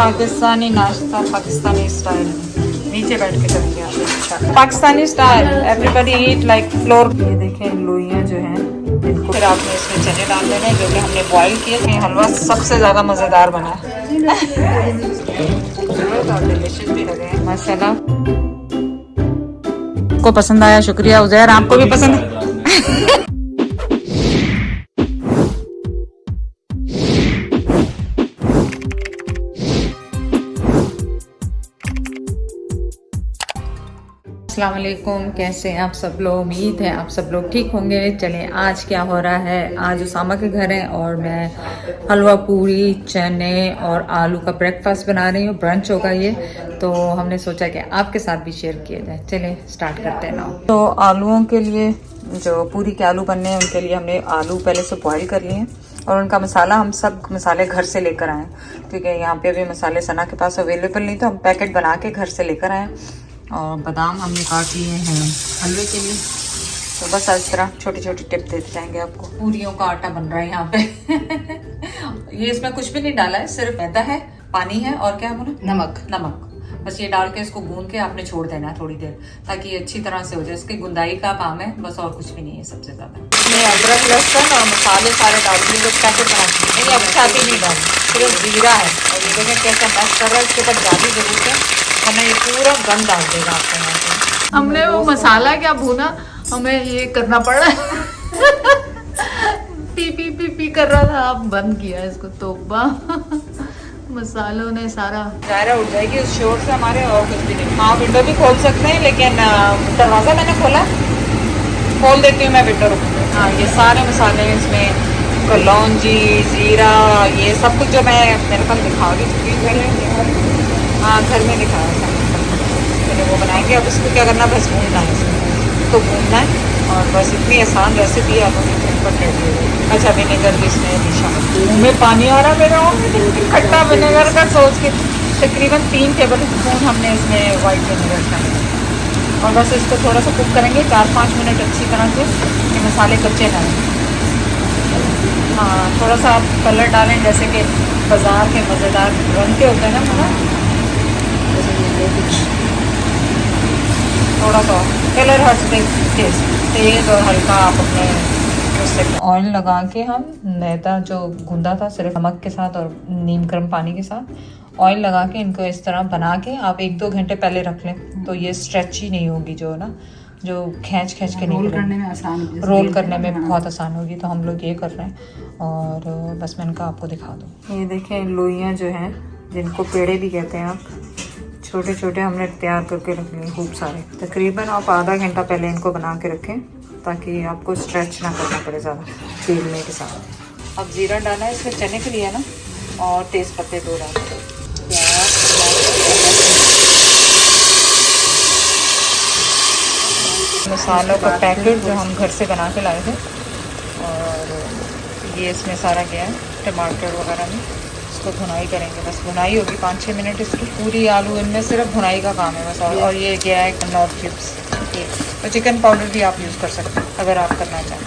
पाकिस्तानी नाश्ता पाकिस्तानी स्टाइल में नीचे बैठ के करेंगे आप। अच्छा पाकिस्तानी स्टाइल एवरीबडी ईट लाइक फ्लोर। ये देखें लोइयाँ जो हैं इनको फिर आपने इसमें चने डाल देने हैं जो कि हमने बॉईल किए थे। हलवा सबसे ज़्यादा मज़ेदार बना है और डिलीशियस भी लगे हैं माशाल्लाह। को पसंद आया शुक्रिया उज़ैर, आपको भी पसंद अस्सलाम वालेकुम, कैसे हैं आप सब लोग। उम्मीद है आप सब लोग ठीक होंगे। चलें आज क्या हो रहा है, आज उसामा के घर है और मैं हलवा पूरी चने और आलू का ब्रेकफास्ट बना रही हूँ। ब्रंच होगा ये, तो हमने सोचा कि आपके साथ भी शेयर किया जाए। चलें स्टार्ट करते हैं ना। तो आलूओं के लिए जो पूरी के आलू बनने हैं उनके लिए हमने आलू पहले से बॉयल कर लिए हैं और उनका मसाला हम सब मसाले घर से लेकर आए, क्योंकि यहाँ पे अभी मसाले सना के पास अवेलेबल नहीं, तो हम पैकेट बना के घर से लेकर आए। और बादाम हमने काट लिए हैं हलवे के लिए। तो बस इस तरह छोटी छोटी टिप देते जाएंगे आपको। पूरियों का आटा बन रहा है यहाँ पे ये इसमें कुछ भी नहीं डाला है, सिर्फ मैदा है, पानी है और क्या बोला, नमक। बस ये डाल के इसको गूंद के आपने छोड़ देना है थोड़ी देर, ताकि ये अच्छी तरह से हो जाए। इसकी गुंदाई का काम है बस, और कुछ भी नहीं है सबसे ज्यादा। इसमें अदरक लहसुन और मसाले सारे डाल दिए जो पैकेट बना नहीं, अब छाती नहीं डाली, सिर्फ जीरा है। और ये देखें कैसे मैश कर रहा है, इसके ऊपर ज़्यादा जरूरत है वरना ये पूरा गंद डाल देगा आपको यहाँ पे। हमने वो मसाला क्या भूना, हमें ये करना पड़ा पी कर रहा था, आप बंद किया इसको। तोबा मसालों ने सारा जायरा उठ जाएगी उस शोर से हमारे, और कुछ भी नहीं। हाँ विंडो भी खोल सकते हैं, लेकिन दरवाज़ा मैंने खोल देती हूँ मैं विंडो। हाँ ये सारे मसाले इसमें कलौंजी जीरा ये सब कुछ जो मैं मेरे पास दिखा दी चुकी हूँ। हाँ घर में दिखाया था मैंने, वो बनाएंगे। अब इसको क्या करना, बस भूनना है इसमें, तो भूनना है और बस इतनी आसान रेसिपी है। आप झटपट रेडी हो गई। अच्छा विनेगर भी इसमें दिशा मुँह में पानी आ रहा मेरा खट्टा विनेगर का सोच के। तकरीबन 3 टेबल स्पून हमने इसमें वाइट विनेगर का, और बस इसको थोड़ा सा कुक करेंगे 4-5 मिनट अच्छी तरह से, कि मसाले कच्चे ना रहें। हाँ थोड़ा सा आप कलर डालें, जैसे कि बाज़ार के मज़ेदार रंग के होते हैं ना, कुछ थोड़ा सा कलर हट टेस्ट तेज और हल्का आप अपने उससे। ऑयल लगा के हम मैदा जो गूंदा था सिर्फ नमक के साथ और नीम गर्म पानी के साथ, ऑयल लगा के इनको इस तरह बना के आप 1-2 घंटे पहले रख लें, तो ये स्ट्रेच ही नहीं होगी, जो ना जो खींच के रोल करने में आसान, रोल करने में भी बहुत आसान होगी। तो हम लोग ये कर रहे हैं और बस मैं इनका आपको दिखा दूँ। ये देखें लोइयाँ जो हैं, जिनको पेड़े भी कहते हैं आप, छोटे छोटे हमने तैयार करके रख लिए खूब सारे। तकरीबन आप आधा घंटा पहले इनको बना के रखें, ताकि आपको स्ट्रेच ना करना पड़े ज़्यादा बेलने के साथ। अब ज़ीरा डाला है इसमें चने के लिए ना, और तेज़ पत्ते 2 डाल, मसालों का पैकेट जो हम घर से बना के लाए थे, और ये इसमें सारा गया है टमाटर वगैरह में। इसको भुनाई करेंगे, बस भुनाई होगी 5-6 मिनट इसकी। पूरी आलू इनमें सिर्फ भुनाई का काम है बस। और ये गया है नॉट क्यूब्स, तो चिकन पाउडर भी आप यूज़ कर सकते हैं अगर आप करना चाहें।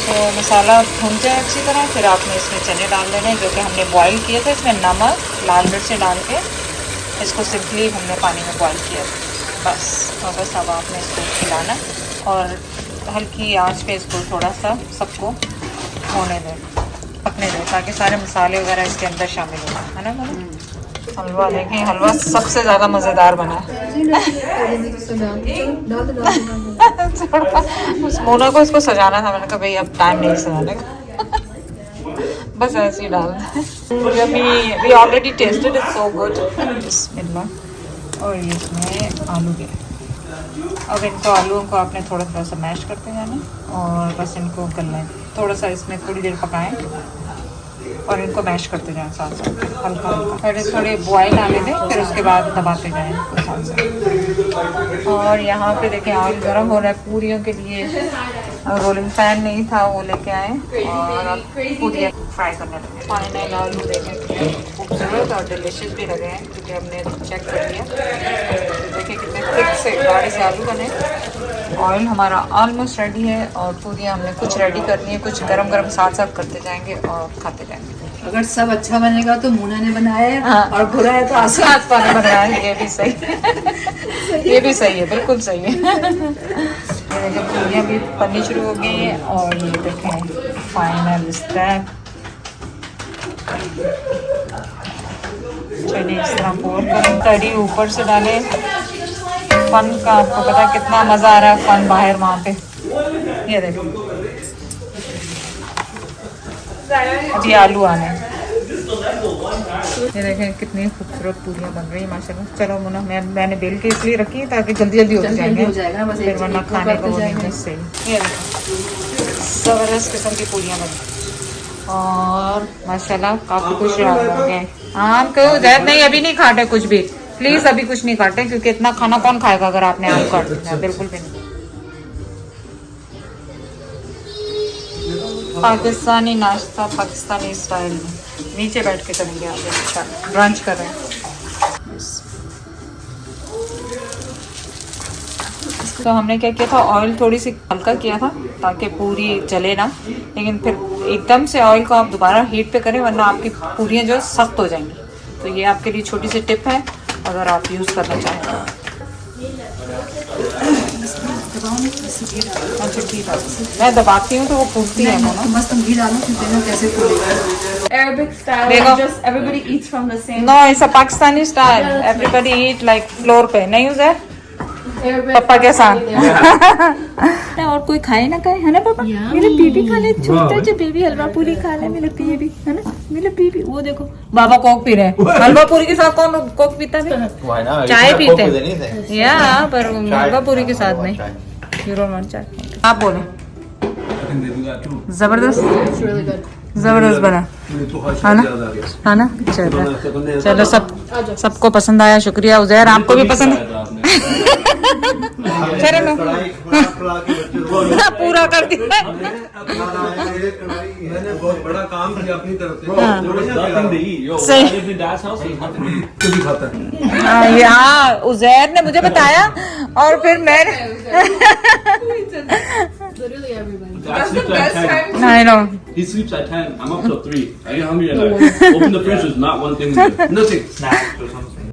तो मसाला भून जाए अच्छी तरह, फिर आपने इसमें चने डाल देने हैं जो कि हमने बॉईल किए थे। इसमें नमक लाल मिर्च डाल के इसको सिंपली हमने पानी में बॉईल किया बस। और बस अब आपने इसको खिलाना और हल्की आंच पे इसको थोड़ा सा सबको होने दें, पकने दें, ताकि सारे मसाले वगैरह इसके अंदर शामिल हो, है ना। हलवा देखें, हलवा सबसे ज़्यादा मज़ेदार बना है। उस मोना को इसको सजाना था, मैंने कहा भाई अब टाइम नहीं सजाने का बस ऐसे ही डाल दें। We already tested it so good. बिस्मिल्लाह। और ये इसमें आलू के, अब इनको आलूओं को आपने थोड़ा थोड़ा सा मैश करते जाना और बस इनको करना है, थोड़ा सा इसमें थोड़ी देर पकाएं और इनको मैश करते जाएं साथ साथ, हल्का हल्का थोड़े बॉयल आने दें, फिर उसके बाद दबाते जाएं इनको साथ साथ। और यहाँ पे देखिए ऑयल गर्म हो रहा है पूरियों के लिए। रोलिंग पैन नहीं था, वो लेके आए और अब पूरी फ्राई करने लगे। फाइनल आलू देखें खूबसूरत और डिलीशियस भी लगे हैं, क्योंकि हमने चेक कर लिया। तो देखिए कितने थिक से गाढ़े से आलू बने। ऑयल हमारा ऑलमोस्ट रेडी है और पूरी हमने कुछ रेडी करनी है, कुछ गरम गरम साथ साथ करते जाएंगे और खाते जाएंगे। अगर सब अच्छा बनेगा तो मुन्ना ने बनाया है, हाँ। और बुरा है तो आसू हाथ पाने बनाया है, ये भी सही ये भी सही है, बिल्कुल सही है। ये देखिए पूरियाँ भी बननी शुरू हो गई हैं और ये देखें फाइनल स्टेप। चलिए इस तरह पोर करें, कड़ी ऊपर से डालें। फन का आपको पता कितना मज़ा आ रहा है, फन बाहर वहाँ पे। ये देखो अभी आलू आने, ये देखें कितनी खूबसूरत पूरियाँ बन रही हैं माशाल्लाह। चलो मुन्ना मैंने बेल के इसलिए रखी है ताकि जल्दी जल्दी हो जाएंगे, हो जाएगा ना, बस फिर वरना खाने को वो नहीं मिल सही। ये देखो ज़बरदस्त किस्म की पूरियाँ बनी और माशाल्लाह काफ़ी खुश होंगे। आम को जैद नहीं, अभी नहीं काटे कुछ भी, प्लीज़ अभी कुछ नहीं काटे, क्योंकि इतना खाना कौन खाएगा अगर आपने आम काट दिया, बिल्कुल भी नहीं। पाकिस्तानी नाश्ता पाकिस्तानी स्टाइल में, नीचे बैठ के करेंगे आप। अच्छा ब्रंच कर रहे हैं। तो हमने क्या किया था, ऑयल थोड़ी सी हल्का किया था ताकि पूरी जले ना, लेकिन फिर एकदम से ऑयल को आप दोबारा हीट पे करें वरना आपकी पूरियाँ जो सख्त हो जाएंगी। तो ये आपके लिए छोटी सी टिप है अगर आप यूज़ करना चाहें। अच्छा ठीक है, मैं दबाती हूँ तो वो फूटती है ना। मस्त घी डालो फिर देखो कैसे फूलेगा। Arabic style, There you go. just everybody eats from the same. No it's a Pakistani style, everybody eat like floor पे, नहीं यूज है Arabic पापा के साथ। family और कोई खाए ना खाए, है ना पापा? मेरे बेबी खा ले, छोटा जो बेबी हलवा पूरी खा ले, मेरे बेबी है ना, मेरे बेबी। वो देखो बाबा कोक पी रहे हैं, हलवा पूरी के साथ कौन कोक पीता है? Why not? चाय You can पीते cook with हैं anything. या पर हलवा पूरी के साथ नहीं। Chai. You don't want चाय? आप बोले। I think they do that too. जबरदस्त It's really good. जबरदस्त बना है ना, है ना। चलो चलो सबको पसंद आया, शुक्रिया। उजैर आपको भी पसंद चलो ना पूरा कर दिया। मैंने बहुत बड़ा काम किया अपनी तरफ से। हाँ। There was nothing to eat. Yo, Same. I lived in Dad's house, there was nothing to eat. कुछ भी खाता है। हाँ, ये हाँ उजैर ने मुझे बताया और फिर मैं Literally everybody. Dad sleeps at 10. I know. He sleeps at 10. I'm up till 3. I get hungry at night. Open the fridge, there's not one thing in there. Nothing. Snacks or something.